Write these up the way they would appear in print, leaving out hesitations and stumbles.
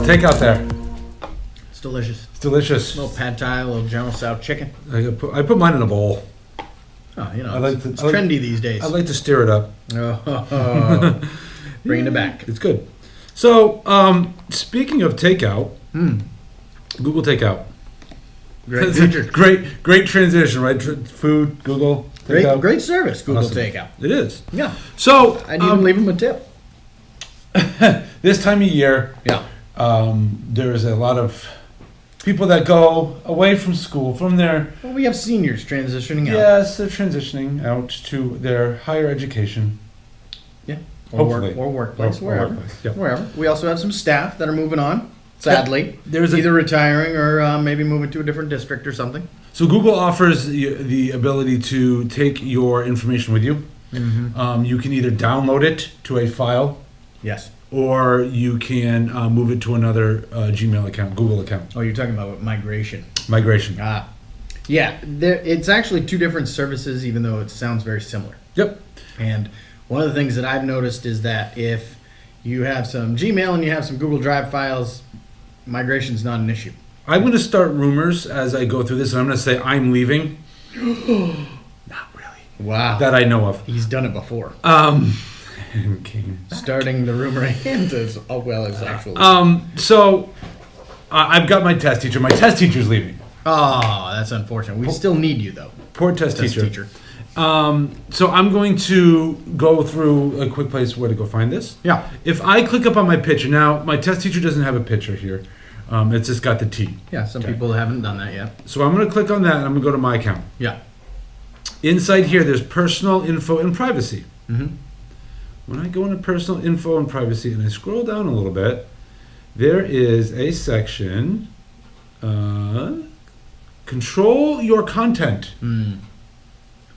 How's takeout there? It's delicious. It's delicious. A little pad thai, a little General Tso chicken. I put mine in a bowl. Oh, you know, I like it's trendy these days. I like to stir it up. Oh, bringing it back. It's good. So, speaking of takeout, Google Takeout. Great feature. Great transition, right? Food, Google Takeout. Great service, Google Awesome. Takeout. It is. Yeah. So, I'd even leave them a tip. this time of year, Yeah. there's a lot of people that go away from school, from their... Well, we have seniors transitioning out. Yes, they're transitioning out to their higher education. Yeah. Hopefully. Or workplace, Or wherever. workplace, yeah. Wherever. We also have some staff that are moving on, sadly. There's either retiring or maybe moving to a different district or something. So Google offers the ability to take your information with you. Mm-hmm. You can either download it to a file, Yes. or you can move it to another Gmail account, Google account. Oh, you're talking about migration. Migration. Yeah, it's actually two different services, even though it sounds very similar. Yep. And one of the things that I've noticed is that if you have some Gmail and you have some Google Drive files, migration's not an issue. I'm going to start rumors as I go through this, and I'm going to say I'm leaving. Not really. Wow. That I know of. He's done it before. Starting the rumor and as well as actually. So I've got my test teacher. My test teacher's leaving. Oh, that's unfortunate. We still need you though. Poor test teacher. So I'm going to go through a quick place where to go find this. Yeah. If I click up on my picture, now my test teacher doesn't have a picture here. It's just got the T. Yeah, some people haven't done that yet. So I'm going to click on that and I'm going to go to my account. Yeah. Inside here, there's personal info and privacy. Mm-hmm. When I go into personal info and privacy and I scroll down a little bit, there is a section, control your content.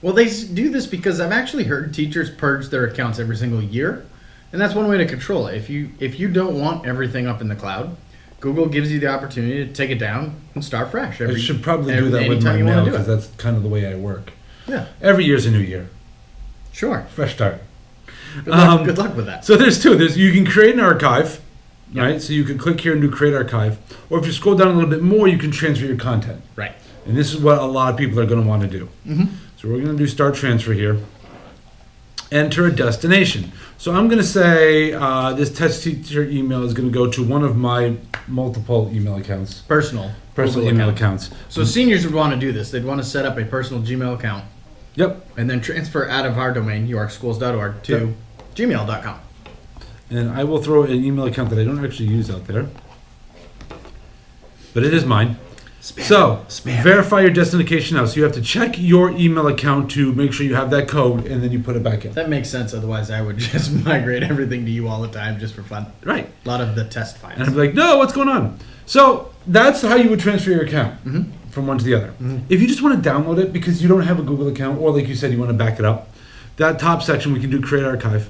Well, they do this because I've actually heard teachers purge their accounts every single year, and that's one way to control it. If you don't want everything up in the cloud, Google gives you the opportunity to take it down and start fresh. I should probably do that with my mail because that's kind of the way I work. Yeah. Every year's a new year. Sure. Fresh start. Good luck with that. So there's two. You can create an archive, right? So you can click here and do create archive. Or if you scroll down a little bit more, you can transfer your content. Right. And this is what a lot of people are going to want to do. So we're going to do start transfer here. Enter a destination. So I'm going to say this test teacher email is going to go to one of my multiple email accounts. Personal email accounts. So seniors would want to do this. They'd want to set up a personal Gmail account. Yep. And then transfer out of our domain, yorkschools.org, to gmail.com. And I will throw an email account that I don't actually use out there. But it is mine. Spam. Verify your destination now. So you have to check your email account to make sure you have that code, and then you put it back in. That makes sense. Otherwise, I would just migrate everything to you all the time just for fun. Right. A lot of the test files. And I'd be like, no, what's going on? So that's how you would transfer your account from one to the other. If you just want to download it because you don't have a Google account, or like you said, you want to back it up, that top section we can do create archive.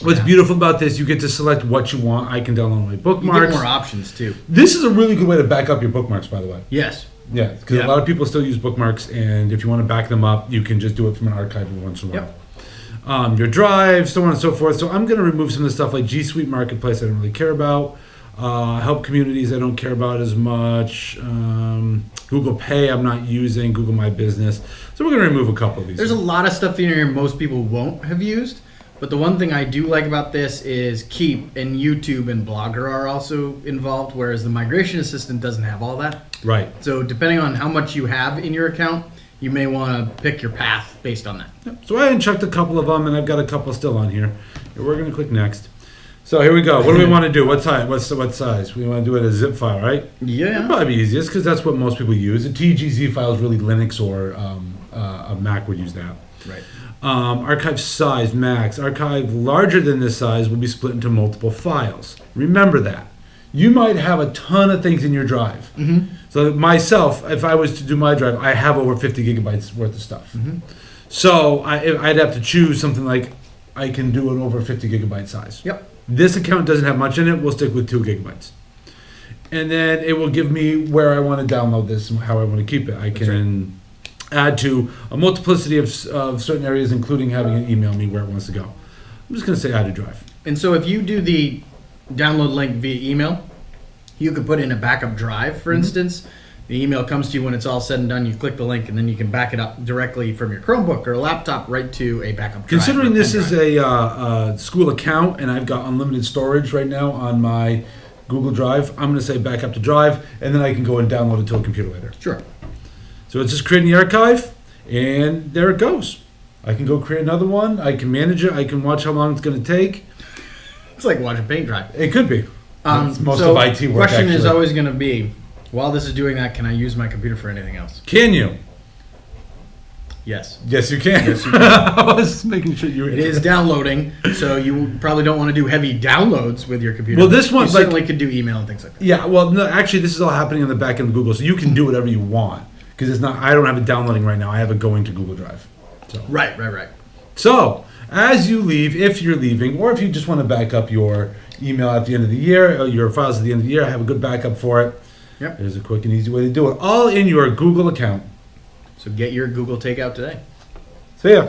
What's beautiful about this, you get to select what you want. I can download my bookmarks. You get more options too. This is a really good way to back up your bookmarks, by the way. Yes. Yeah, because a lot of people still use bookmarks, and if you want to back them up, you can just do it from an archive every once in a while. Your drive, so on and so forth. So I'm going to remove some of the stuff like G Suite Marketplace I don't really care about. Help communities I don't care about as much. Google Pay I'm not using. Google My Business. So we're going to remove a couple of these. There's a lot of stuff in here most people won't have used. But the one thing I do like about this is Keep and YouTube and Blogger are also involved, whereas the migration assistant doesn't have all that. Right. So depending on how much you have in your account, you may want to pick your path based on that. Yep. So I unchecked a couple of them, and I've got a couple still on here. We're going to click next. So here we go. What do we want to do? What size? What size? We want to do it as a zip file, right? Yeah. It'd probably be easiest because that's what most people use. A TGZ file is really Linux or a Mac would use that. Right. Archive size, max. Archive larger than this size will be split into multiple files. Remember that. You might have a ton of things in your drive. So myself, if I was to do my drive, I have over 50 gigabytes worth of stuff. So I'd have to choose something like I can do an over 50 gigabyte size. Yep. This account doesn't have much in it. We'll stick with 2 gigabytes. And then it will give me where I want to download this and how I want to keep it. I can add to a multiplicity of certain areas, including having it email me where it wants to go. I'm just going to say add to drive. And so if you do the download link via email, You could put in a backup drive, for instance. The email comes to you when it's all said and done. You click the link, and then you can back it up directly from your Chromebook or laptop right to a backup drive. Considering this is a school account and I've got unlimited storage right now on my Google Drive, I'm going to say back up to Drive, and then I can go and download it to a computer later. Sure. So it's just creating the archive, and there it goes. I can go create another one. I can manage it. I can watch how long it's going to take. It's like watching paint dry. It could be. It's most so of IT work. Question actually is always going to be, while this is doing that, can I use my computer for anything else? Can you? Yes. Yes, you can. Yes, you can. I was making sure you were. It is downloading, so you probably don't want to do heavy downloads with your computer. Well, this one, you certainly could do email and things like that. Yeah, well, no, actually, this is all happening on the back end of Google, so you can do whatever you want because it's not. I don't have it downloading right now. I have it going to Google Drive. So. Right. So, as you leave, if you're leaving, or if you just want to back up your email at the end of the year, or your files at the end of the year, have a good backup for it. Yep. There's a quick and easy way to do it. All in your Google account. So get your Google Takeout today. See ya.